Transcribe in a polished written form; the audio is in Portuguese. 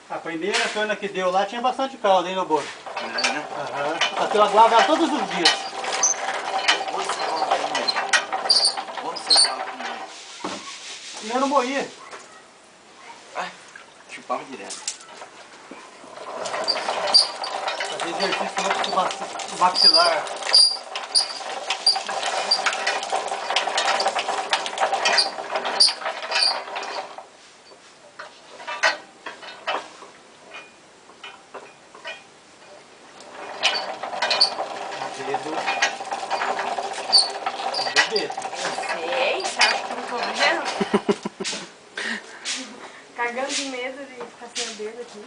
A primeira cana que deu lá tinha bastante caldo, hein, no bolo? Aham. Aqui eu aguardo ela todos os dias. E eu não morria. Chupava direto. Fazer exercício no maxilar. Sei, você acha que eu não tô vendo? Cagando de medo de ficar sem o dedo aqui.